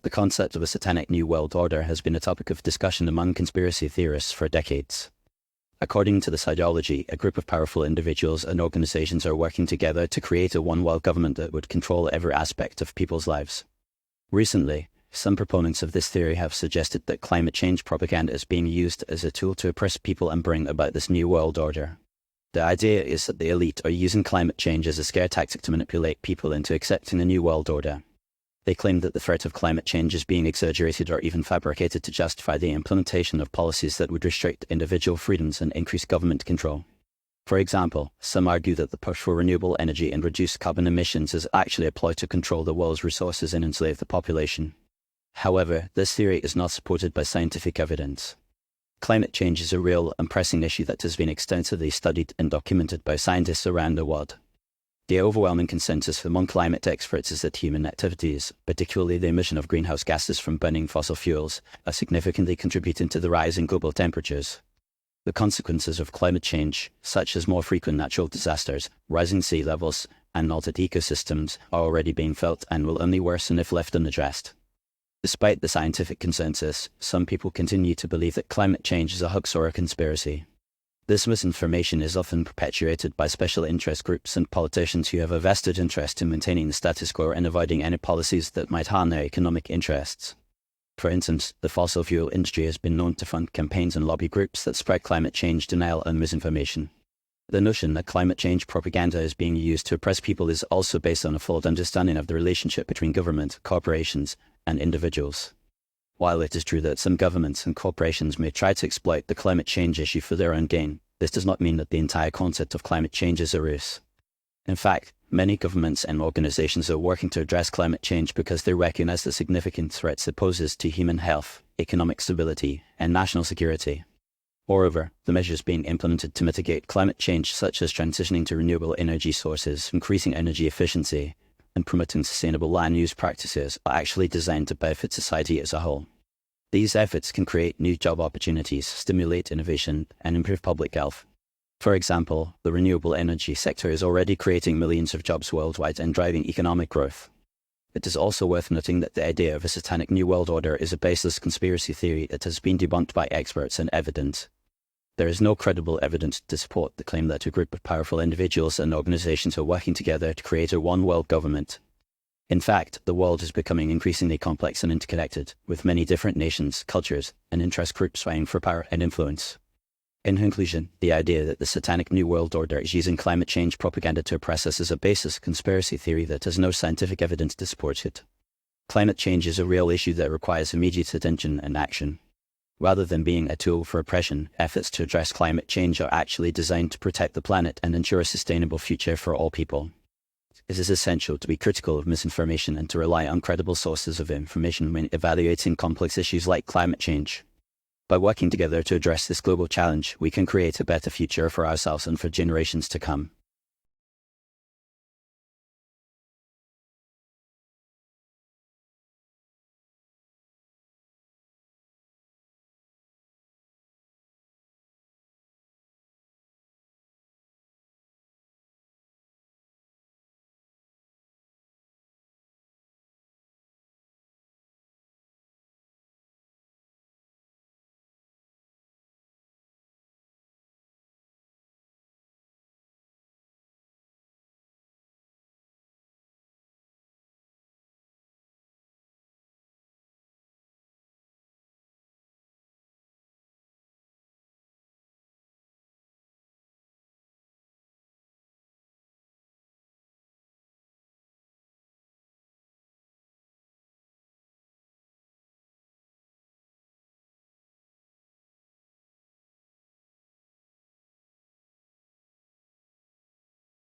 The concept of a Satanic New World Order has been a topic of discussion among conspiracy theorists for decades. According to this ideology, a group of powerful individuals and organizations are working together to create a one-world government that would control every aspect of people's lives. Recently, some proponents of this theory have suggested that climate change propaganda is being used as a tool to oppress people and bring about this new world order. The idea is that the elite are using climate change as a scare tactic to manipulate people into accepting the new world order. They claim that the threat of climate change is being exaggerated or even fabricated to justify the implementation of policies that would restrict individual freedoms and increase government control. For example, some argue that the push for renewable energy and reduced carbon emissions is actually a ploy to control the world's resources and enslave the population. However, this theory is not supported by scientific evidence. Climate change is a real and pressing issue that has been extensively studied and documented by scientists around the world. The overwhelming consensus among climate experts is that human activities, particularly the emission of greenhouse gases from burning fossil fuels, are significantly contributing to the rise in global temperatures. The consequences of climate change, such as more frequent natural disasters, rising sea levels, and altered ecosystems, are already being felt and will only worsen if left unaddressed. Despite the scientific consensus, some people continue to believe that climate change is a hoax or a conspiracy. This misinformation is often perpetuated by special interest groups and politicians who have a vested interest in maintaining the status quo and avoiding any policies that might harm their economic interests. For instance, the fossil fuel industry has been known to fund campaigns and lobby groups that spread climate change denial and misinformation. The notion that climate change propaganda is being used to oppress people is also based on a flawed understanding of the relationship between government, corporations, and individuals. While it is true that some governments and corporations may try to exploit the climate change issue for their own gain, this does not mean that the entire concept of climate change is a ruse. In fact, many governments and organizations are working to address climate change because they recognize the significant threats it poses to human health, economic stability, and national security. Moreover, the measures being implemented to mitigate climate change, such as transitioning to renewable energy sources, increasing energy efficiency, and promoting sustainable land use practices, are actually designed to benefit society as a whole. These efforts can create new job opportunities, stimulate innovation, and improve public health. For example, the renewable energy sector is already creating millions of jobs worldwide and driving economic growth. It is also worth noting that the idea of a Satanic New World Order is a baseless conspiracy theory that has been debunked by experts and evidence. There is no credible evidence to support the claim that a group of powerful individuals and organizations are working together to create a one-world government. In fact, the world is becoming increasingly complex and interconnected, with many different nations, cultures, and interest groups vying for power and influence. In conclusion, the idea that the Satanic New World Order is using climate change propaganda to oppress us is a baseless conspiracy theory that has no scientific evidence to support it. Climate change is a real issue that requires immediate attention and action. Rather than being a tool for oppression, efforts to address climate change are actually designed to protect the planet and ensure a sustainable future for all people. It is essential to be critical of misinformation and to rely on credible sources of information when evaluating complex issues like climate change. By working together to address this global challenge, we can create a better future for ourselves and for generations to come.